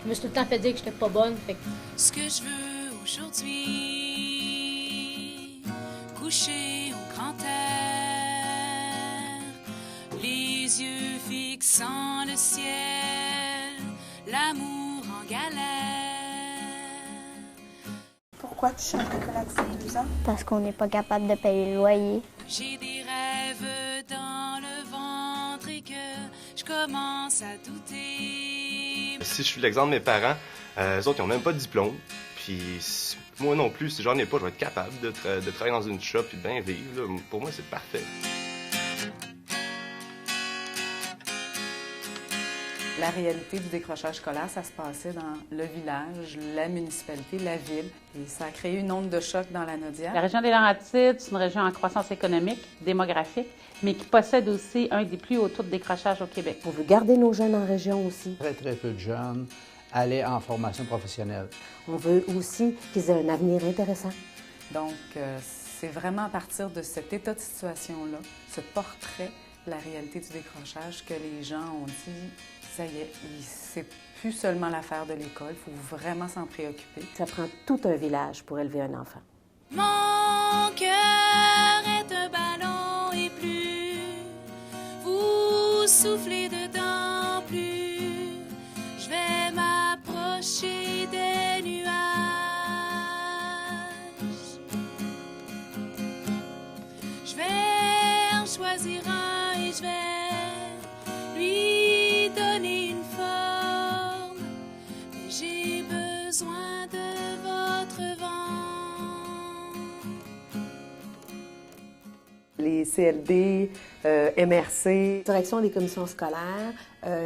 Je me suis tout le temps fait dire que j'étais pas bonne. Fait que... Ce que je veux aujourd'hui, coucher au grand air, les yeux fixant le ciel, l'amour en galère. Pourquoi tu chantes l'école à 12 ans? Parce qu'on n'est pas capable de payer le loyer. J'ai des rêves dans le ventre et que je commence à douter. Si je suis l'exemple de mes parents, eux autres, ils n'ont même pas de diplôme. Puis moi non plus, si j'en ai pas, je vais être capable de travailler dans une shop et de bien vivre. Là. Pour moi, c'est parfait. La réalité du décrochage scolaire, ça se passait dans le village, la municipalité, la ville. Et ça a créé une onde de choc dans la Naudière. La région des Laurentides, c'est une région en croissance économique, démographique, mais qui possède aussi un des plus hauts taux de décrochage au Québec. On veut garder nos jeunes en région aussi. Très peu de jeunes allaient en formation professionnelle. On veut aussi qu'ils aient un avenir intéressant. Donc, c'est vraiment à partir de cet état de situation-là, ce portrait, la réalité du décrochage, que les gens ont dit, ça y est, c'est plus seulement l'affaire de l'école, il faut vraiment s'en préoccuper. Ça prend tout un village pour élever un enfant. Mon cœur est un ballon et plus vous soufflez dedans, plus je vais m'approcher des nuages. Je vais en choisir un et je vais lui donner une forme. Mais j'ai besoin de votre vent. Les CLD, MRC. Direction des commissions scolaires,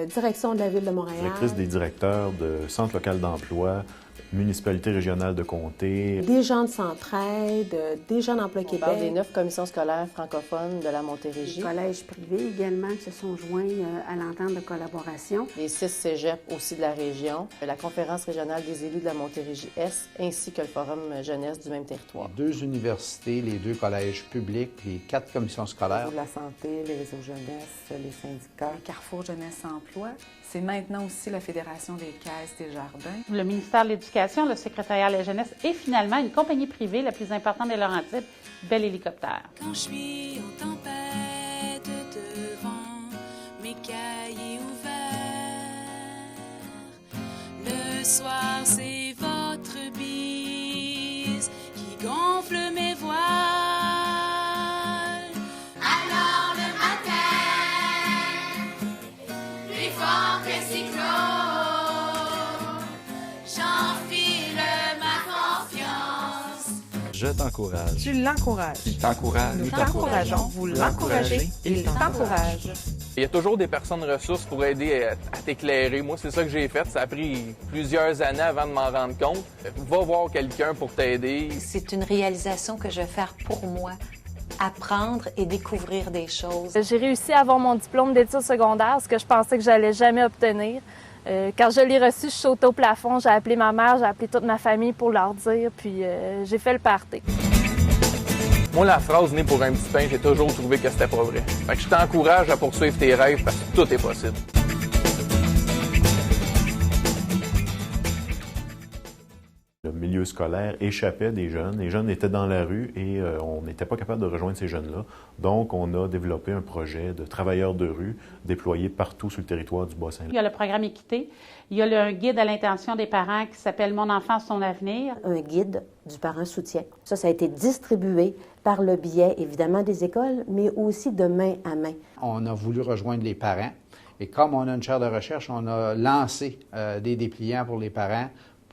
direction de la Ville de Montréal. Directrice des directeurs de Centre local d'emploi, municipalité régionale de comté. Des gens de Centraide, des gens d'Emploi Québec. On parle des 9 commissions scolaires francophones de la Montérégie. Les collèges privés également qui se sont joints à l'entente de collaboration. Les 6 cégeps aussi de la région, la conférence régionale des élus de la Montérégie-Est, ainsi que le forum jeunesse du même territoire. Les 2 universités, les 2 collèges publics, les 4 commissions scolaires. La santé, les réseaux jeunesse, les syndicats. Le Carrefour Jeunesse Emploi. C'est maintenant aussi la Fédération des caisses des jardins. Le ministère de l'Éducation, le secrétariat à la jeunesse et finalement une compagnie privée la plus importante des Laurentides, Bell Hélicoptère. Quand je suis en tempête devant mes cahiers ouverts, le soir c'est votre bise qui gonfle mes voiles. Alors le matin, plus fort que cyclone, j'enfile ma confiance. Je t'encourage. Tu l'encourages. Il t'encourage. Nous t'encourageons. Vous l'encouragez. Il t'encourage. Il y a toujours des personnes ressources pour aider à t'éclairer. Moi, c'est ça que j'ai fait. Ça a pris plusieurs années avant de m'en rendre compte. Va voir quelqu'un pour t'aider. C'est une réalisation que je vais faire pour moi. Apprendre et découvrir des choses. J'ai réussi à avoir mon diplôme d'études secondaires, ce que je pensais que j'allais jamais obtenir. Quand je l'ai reçu, je sautais au plafond, j'ai appelé ma mère, j'ai appelé toute ma famille pour leur dire, puis j'ai fait le party. Moi, la phrase « né pour un petit pain », j'ai toujours trouvé que c'était pas vrai. Fait que je t'encourage à poursuivre tes rêves parce que tout est possible. Le milieu scolaire échappait des jeunes. Les jeunes étaient dans la rue et on n'était pas capable de rejoindre ces jeunes-là. Donc, on a développé un projet de travailleurs de rue déployé partout sur le territoire du Bas-Saint-Laurent. Il y a le programme Équité. Il y a un guide à l'intention des parents qui s'appelle « Mon enfant, son avenir ». Un guide du parent soutien. Ça a été distribué par le biais, évidemment, des écoles, mais aussi de main à main. On a voulu rejoindre les parents. Et comme on a une chaire de recherche, on a lancé des dépliants pour les parents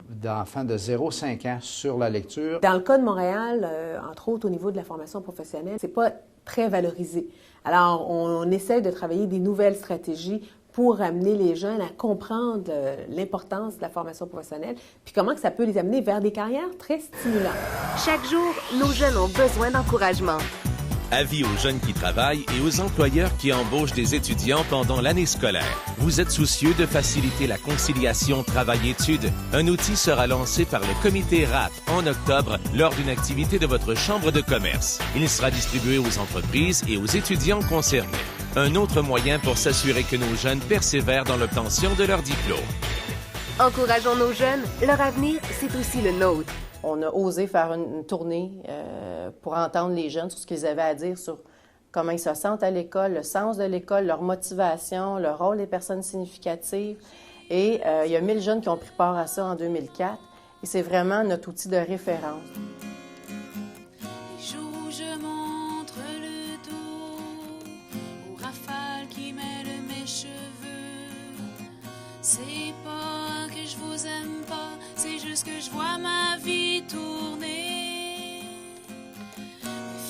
d'enfants de 0-5 ans sur la lecture. Dans le cas de Montréal, entre autres au niveau de la formation professionnelle, c'est pas très valorisé. Alors, on essaie de travailler des nouvelles stratégies pour amener les jeunes à comprendre l'importance de la formation professionnelle, puis comment que ça peut les amener vers des carrières très stimulantes. Chaque jour, nos jeunes ont besoin d'encouragement. Avis aux jeunes qui travaillent et aux employeurs qui embauchent des étudiants pendant l'année scolaire. Vous êtes soucieux de faciliter la conciliation travail-études? Un outil sera lancé par le comité RAP en octobre lors d'une activité de votre chambre de commerce. Il sera distribué aux entreprises et aux étudiants concernés. Un autre moyen pour s'assurer que nos jeunes persévèrent dans l'obtention de leur diplôme. Encourageons nos jeunes. Leur avenir, c'est aussi le nôtre. On a osé faire une tournée pour entendre les jeunes sur ce qu'ils avaient à dire sur comment ils se sentent à l'école, le sens de l'école, leur motivation, le rôle des personnes significatives. Et il y a 1000 jeunes qui ont pris part à ça en 2004. Et c'est vraiment notre outil de référence. Les jours où je montre le dos aux rafales qui mêlent mes cheveux, c'est pas que je vous aime pas, c'est juste que je vois ma vie tourner.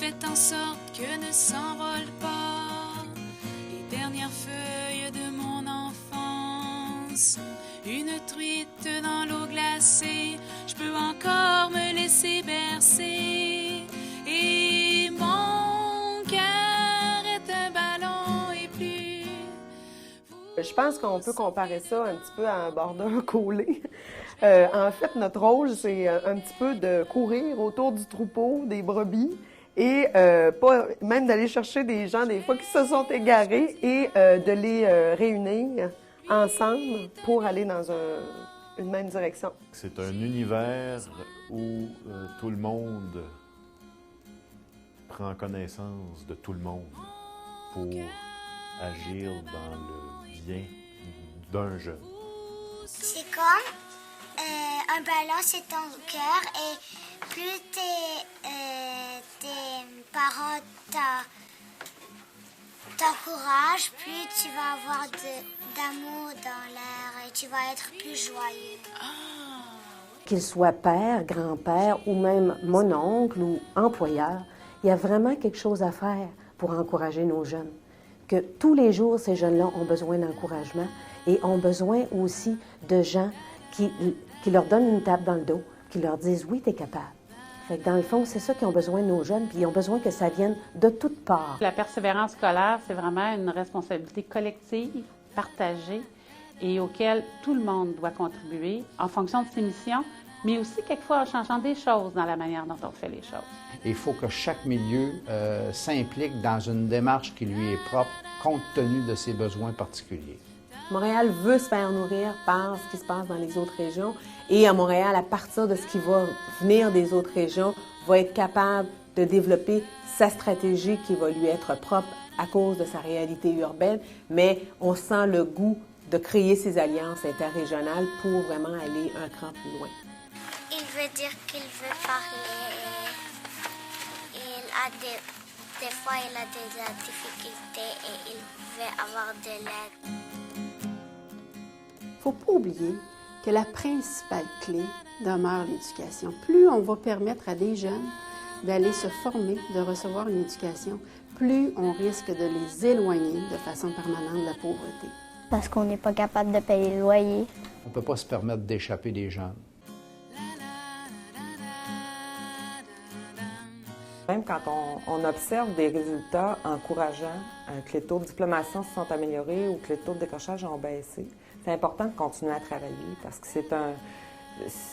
Faites en sorte que ne s'envolent pas les dernières feuilles de mon enfance. Une truite dans l'eau glacée, je peux encore me laisser bercer. Et mon cœur est un ballon et plus. Je pense qu'on peut comparer ça un petit peu à un bordeur collé. En fait, notre rôle, c'est un petit peu de courir autour du troupeau, des brebis, et pas même d'aller chercher des gens, des fois, qui se sont égarés, et de les réunir ensemble pour aller dans une même direction. C'est un univers où tout le monde prend connaissance de tout le monde pour agir dans le bien d'un jeune. C'est comme un ballon, c'est ton cœur, et plus tes parents t'encouragent, plus tu vas avoir d'amour dans l'air et tu vas être plus joyeux. Qu'il soit père, grand-père ou même mon oncle ou employeur, il y a vraiment quelque chose à faire pour encourager nos jeunes. Que tous les jours, ces jeunes-là ont besoin d'encouragement et ont besoin aussi de gens qui leur donnent une tape dans le dos, qui leur disent « oui, tu es capable ». Fait que dans le fond, c'est ça qu'ils ont besoin de nos jeunes, puis ils ont besoin que ça vienne de toutes parts. La persévérance scolaire, c'est vraiment une responsabilité collective, partagée, et auquel tout le monde doit contribuer en fonction de ses missions, mais aussi quelquefois en changeant des choses dans la manière dont on fait les choses. Il faut que chaque milieu s'implique dans une démarche qui lui est propre, compte tenu de ses besoins particuliers. Montréal veut se faire nourrir par ce qui se passe dans les autres régions. Et à Montréal, à partir de ce qui va venir des autres régions, va être capable de développer sa stratégie qui va lui être propre à cause de sa réalité urbaine. Mais on sent le goût de créer ces alliances interrégionales pour vraiment aller un cran plus loin. Il veut dire qu'il veut parler. Des fois, il a des difficultés et il veut avoir de l'aide. Il ne faut pas oublier que la principale clé demeure l'éducation. Plus on va permettre à des jeunes d'aller se former, de recevoir une éducation, plus on risque de les éloigner de façon permanente de la pauvreté. Parce qu'on n'est pas capable de payer le loyer. On ne peut pas se permettre d'échapper des jeunes. Même quand on observe des résultats encourageants, que les taux de diplomation se sont améliorés ou que les taux de décrochage ont baissé, c'est important de continuer à travailler parce que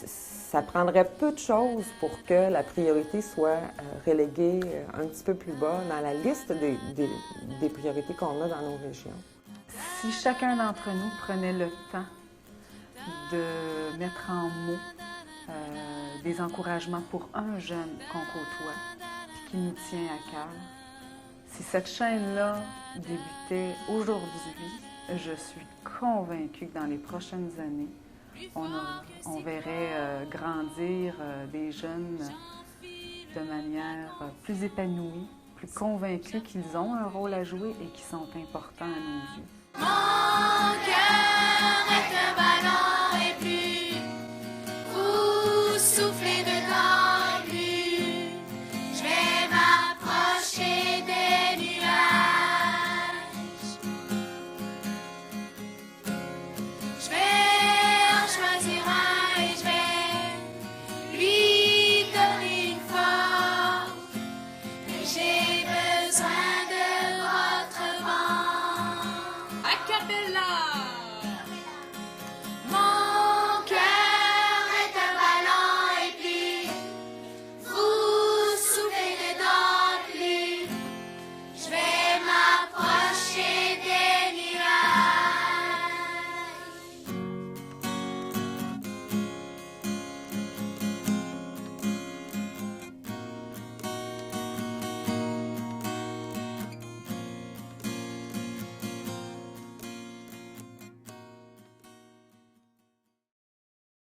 ça prendrait peu de choses pour que la priorité soit reléguée un petit peu plus bas dans la liste des priorités qu'on a dans nos régions. Si chacun d'entre nous prenait le temps de mettre en mots des encouragements pour un jeune qu'on côtoie, qui nous tient à cœur. Si cette chaîne-là débutait aujourd'hui, je suis convaincue que dans les prochaines années, on verrait grandir des jeunes de manière plus épanouie, plus convaincus qu'ils ont un rôle à jouer et qui sont importants à nos yeux. Mon cœur est un ballon et plus